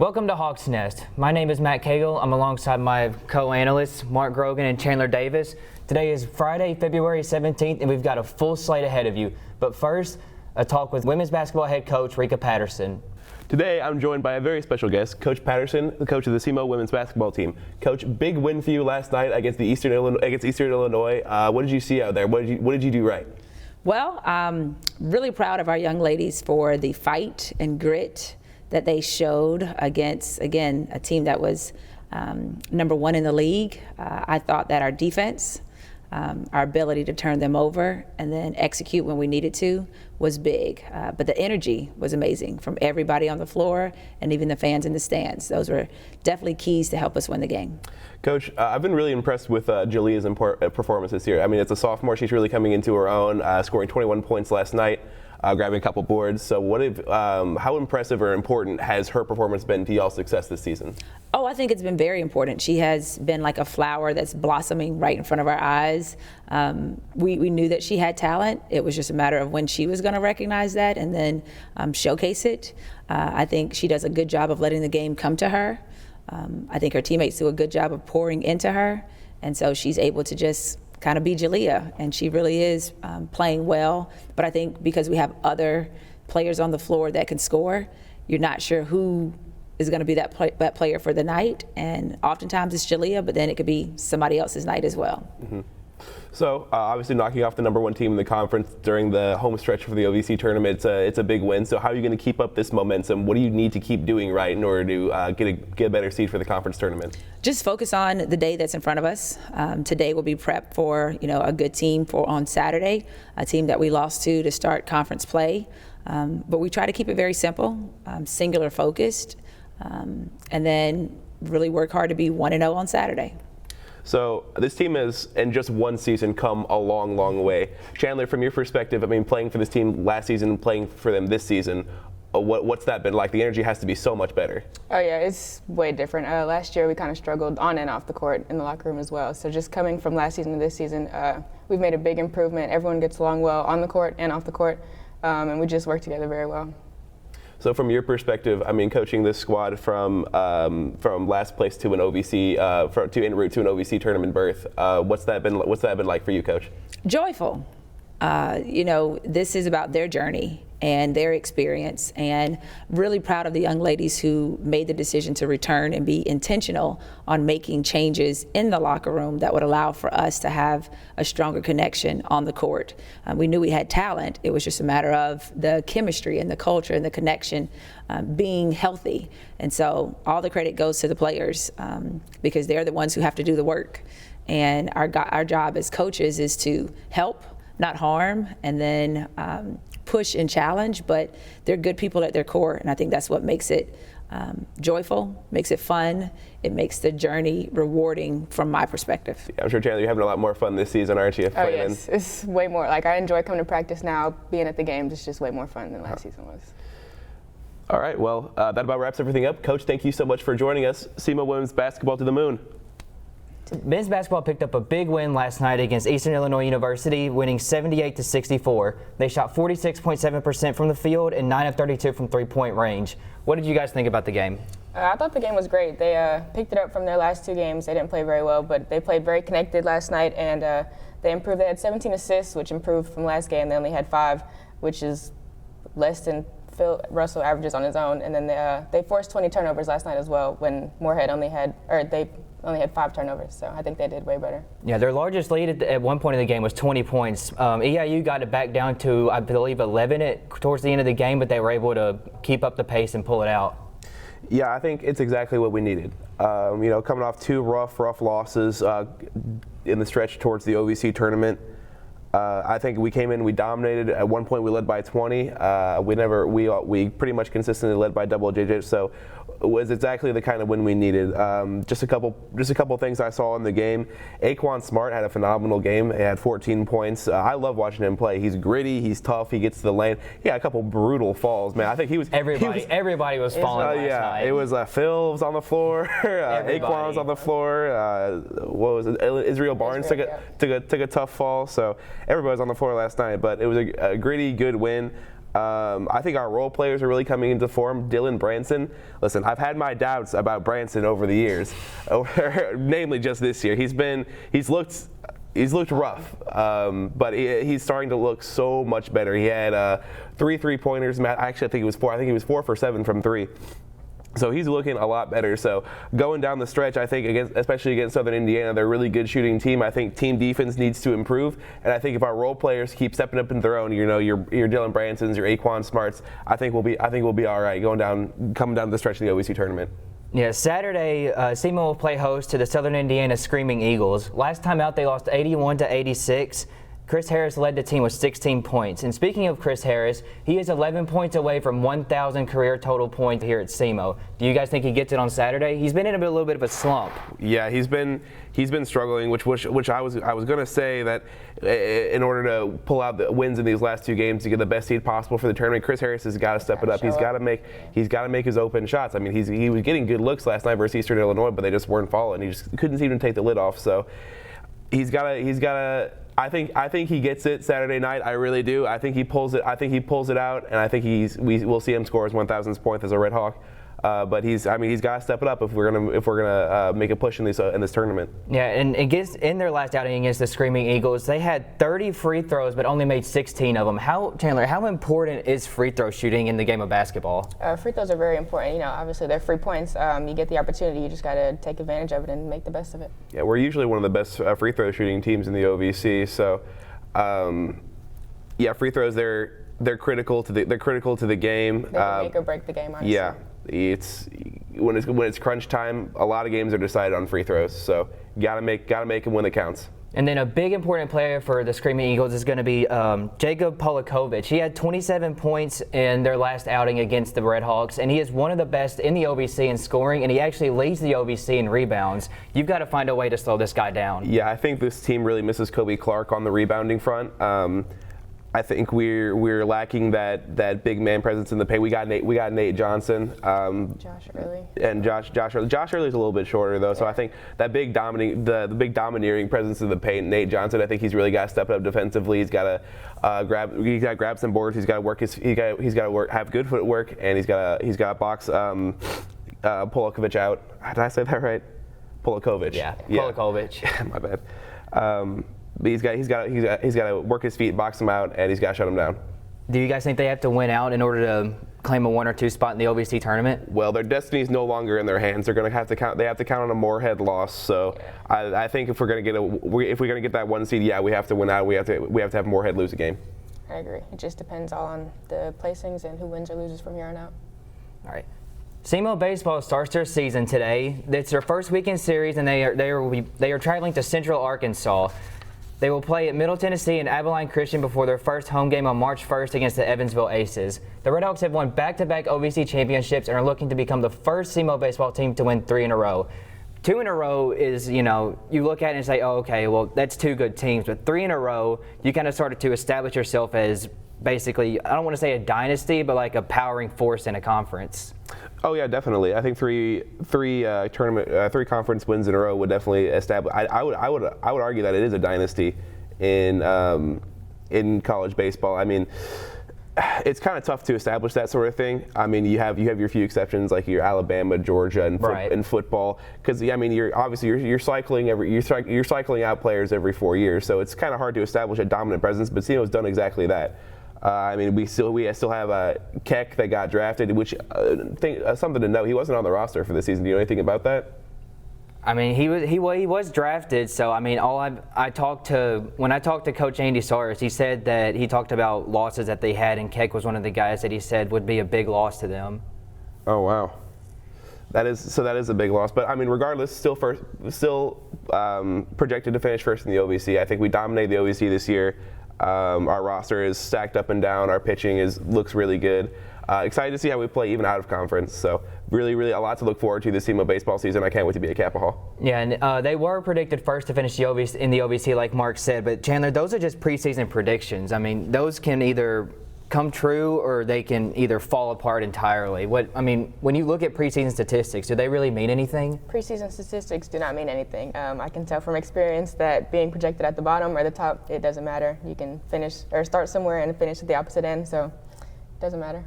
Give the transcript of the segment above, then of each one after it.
Welcome to Hawks Nest. My name is Matt Cagle. I'm alongside my co-analysts, Mark Grogan and Chandler Davis. Today is Friday, February 17th, and we've got a full slate ahead of you. But first, a talk with women's basketball head coach Rekha Patterson. Today, I'm joined by a very special guest, Coach Patterson, the coach of the SEMO women's basketball team. Coach, big win for you last night against Eastern Illinois. What did you see out there? What did you do right? Well, I'm really proud of our young ladies for the fight and grit that they showed against, again, a team that was number one in the league. I thought that our defense, our ability to turn them over and then execute when we needed to was big. But the energy was amazing from everybody on the floor and even the fans in the stands. Those were definitely keys to help us win the game. Coach, I've been really impressed with Jalea's performance this year. I mean, it's a sophomore. She's really coming into her own, scoring 21 points last night. Grabbing a couple boards. So how impressive or important has her performance been to y'all's success this season? Oh, I think it's been very important. She has been like a flower that's blossoming right in front of our eyes. We knew that she had talent. It was just a matter of when she was going to recognize that and then showcase it. I think she does a good job of letting the game come to her. I think her teammates do a good job of pouring into her. And so she's able to just kind of be Jalea, and she really is playing well. But I think because we have other players on the floor that can score, you're not sure who is going to be that player for the night. And oftentimes it's Jalea, but then it could be somebody else's night as well. Mm-hmm. So obviously knocking off the number one team in the conference during the home stretch for the OVC tournament, it's a big win. So how are you going to keep up this momentum? What do you need to keep doing right in order to get a better seed for the conference tournament? Just focus on the day that's in front of us. Today will be prep for a good team for on Saturday, a team that we lost to start conference play. But we try to keep it very simple, singular focused, and then really work hard to be 1-0 on Saturday. So this team has, in just one season, come a long, long way. Chandler, from your perspective, I mean, playing for this team last season, playing for them this season, what's that been like? The energy has to be so much better. Oh yeah, it's way different. Last year we kind of struggled on and off the court in the locker room as well. So just coming from last season to this season, we've made a big improvement. Everyone gets along well on the court and off the court, and we just work together very well. So from your perspective, I mean, coaching this squad from last place to an OVC, en route to an OVC tournament berth, what's that been like for you, Coach? Joyful. This is about their journey and their experience, and really proud of the young ladies who made the decision to return and be intentional on making changes in the locker room that would allow for us to have a stronger connection on the court. We knew we had talent. It was just a matter of the chemistry and the culture and the connection being healthy. And so all the credit goes to the players because they're the ones who have to do the work. And our job as coaches is to help, not harm, and then push and challenge, but they're good people at their core, and I think that's what makes it joyful, makes it fun. It makes the journey rewarding from my perspective. Yeah, I'm sure, Chandler, you're having a lot more fun this season, aren't you? Oh yes, it's way more. Like, I enjoy coming to practice now. Being at the games is just way more fun than last season was. All right, well, that about wraps everything up. Coach, thank you so much for joining us. SEMO women's basketball to the moon. Men's basketball picked up a big win last night against Eastern Illinois University, winning 78-64. They shot 46.7% from the field and 9 of 32 from three-point range. What did you guys think about the game? I thought the game was great. They picked it up from their last two games. They didn't play very well, but they played very connected last night, and they improved. They had 17 assists, which improved from last game. They only had 5, which is less than Phil Russell averages on his own. And then they forced 20 turnovers last night as well, when Moorhead only had 5 turnovers, so I think they did way better. Yeah, their largest lead at one point in the game was 20 points. EIU got it back down to, I believe, 11 towards the end of the game, but they were able to keep up the pace and pull it out. Yeah, I think it's exactly what we needed. Coming off 2 rough losses in the stretch towards the OVC tournament, I think we came in, we dominated. At one point, we led by 20. We pretty much consistently led by double digits. So it was exactly the kind of win we needed. Just a couple things I saw in the game. Aquan Smart had a phenomenal game. He had 14 points. I love watching him play. He's gritty. He's tough. He gets to the lane. He had a couple brutal falls, man. I think he was. Everybody was falling last night. It was Phil was on the floor. Aquan was on the floor. What was it? Israel Barnes took a tough fall. So everybody was on the floor last night. But it was a gritty, good win. I think our role players are really coming into form. Dylan Branson, listen, I've had my doubts about Branson over the years, namely just this year. He's looked rough, but he's starting to look so much better. He had 3 3-pointers. Actually, I think it was 4. I think he was 4 for 7 from 3. So he's looking a lot better. So going down the stretch, I think, especially against Southern Indiana, they're a really good shooting team. I think team defense needs to improve. And I think if our role players keep stepping up in their own, your Dylan Bransons, your Aquan Smarts, I think we'll be all right coming down the stretch of the OVC tournament. Yeah, Saturday, SEMO will play host to the Southern Indiana Screaming Eagles. Last time out, they lost 81-86. Chris Harris led the team with 16 points. And speaking of Chris Harris, he is 11 points away from 1,000 career total points here at SEMO. Do you guys think he gets it on Saturday? He's been in a little bit of a slump. Yeah, he's been struggling, which I was going to say that in order to pull out the wins in these last 2 games to get the best seed possible for the tournament, Chris Harris has got to step it up. He's got to make his open shots. I mean, he was getting good looks last night versus Eastern Illinois, but they just weren't falling. He just couldn't seem to take the lid off. So he's got to. I think he gets it Saturday night. I really do. I think he pulls it. I think he pulls it out, and I think we'll see him score his 1,000th point as a Red Hawk. But he's got to step it up if we're gonna make a push in this tournament. Yeah, and in their last outing against the Screaming Eagles, they had 30 free throws but only made 16 of them. Chandler, how important is free throw shooting in the game of basketball? Free throws are very important. Obviously they're free points. You get the opportunity, you just got to take advantage of it and make the best of it. Yeah, we're usually one of the best free throw shooting teams in the OVC. So, free throws they're critical to the game. They can make or break the game, honestly. Yeah. It's when it's crunch time. A lot of games are decided on free throws, so gotta make them when it counts. And then a big important player for the Screaming Eagles is going to be Jacob Polikovich. He had 27 points in their last outing against the Red Hawks, and he is one of the best in the OVC in scoring, and he actually leads the OVC in rebounds. You've got to find a way to slow this guy down. Yeah, I think this team really misses Kobe Clark on the rebounding front. I think we're lacking that big man presence in the paint. We got Nate Johnson, Josh Early, and Josh Early. Josh Early's a little bit shorter though, so I think that big domineering presence in the paint. Nate Johnson, I think he's really got to step up defensively. He's got to grab some boards. He's got to have good footwork, and he's got to box Polikovich out. Did I say that right? Polikovich. Yeah. Polikovich. My bad. But he's got to work his feet, box him out, and he's got to shut him down. Do you guys think they have to win out in order to claim a 1 or 2 spot in the OVC tournament? Well, their destiny is no longer in their hands. They're going to have to count. They have to count on a Moorhead loss. So I think if we're going to get that 1 seed, we have to win out. We have to have Moorhead lose a game. I agree. It just depends all on the placings and who wins or loses from here on out. All right. SEMO baseball starts their season today. It's their first weekend series, and they are traveling to Central Arkansas. They will play at Middle Tennessee and Abilene Christian before their first home game on March 1st against the Evansville Aces. The Redhawks have won back-to-back OVC championships and are looking to become the first SEMO baseball team to win 3 in a row. 2 in a row is, you look at it and say, oh, okay, well, that's 2 good teams. But 3 in a row, you kind of started to establish yourself as basically, I don't want to say a dynasty, but like a powering force in a conference. Oh yeah, definitely. I think three conference wins in a row would definitely establish. I would argue that it is a dynasty in college baseball. I mean, it's kind of tough to establish that sort of thing. I mean, you have your few exceptions like your Alabama, Georgia, and football. Because you're cycling out players every 4 years, so it's kind of hard to establish a dominant presence. But SEMO's done exactly that. We still have Keck that got drafted, which something to note. He wasn't on the roster for this season. Do you know anything about that? I mean, he was drafted. So I mean, when I talked to Coach Andy Sars, he said that he talked about losses that they had, and Keck was one of the guys that he said would be a big loss to them. Oh wow, that is a big loss. But I mean, regardless, still projected to finish first in the OVC. I think we dominated the OVC this year. Our roster is stacked up and down. Our pitching looks really good. Excited to see how we play even out of conference. So really, really a lot to look forward to this SEMO baseball season. I can't wait to be at Kappa Hall. Yeah, and they were predicted first to finish in the OVC, like Mark said. But Chandler, those are just preseason predictions. I mean, those can either come true or they can either fall apart entirely. When you look at preseason statistics, do they really mean anything? Preseason statistics do not mean anything. I can tell from experience that being projected at the bottom or the top, it doesn't matter. You can finish or start somewhere and finish at the opposite end. So doesn't matter.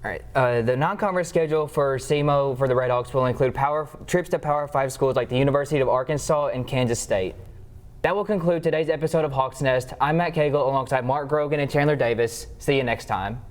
All right. The non-conference schedule for SEMO for the Redhawks will include trips to Power 5 schools like the University of Arkansas and Kansas State. That will conclude today's episode of Hawks Nest. I'm Matt Cagle alongside Mark Grogan and Chandler Davis. See you next time.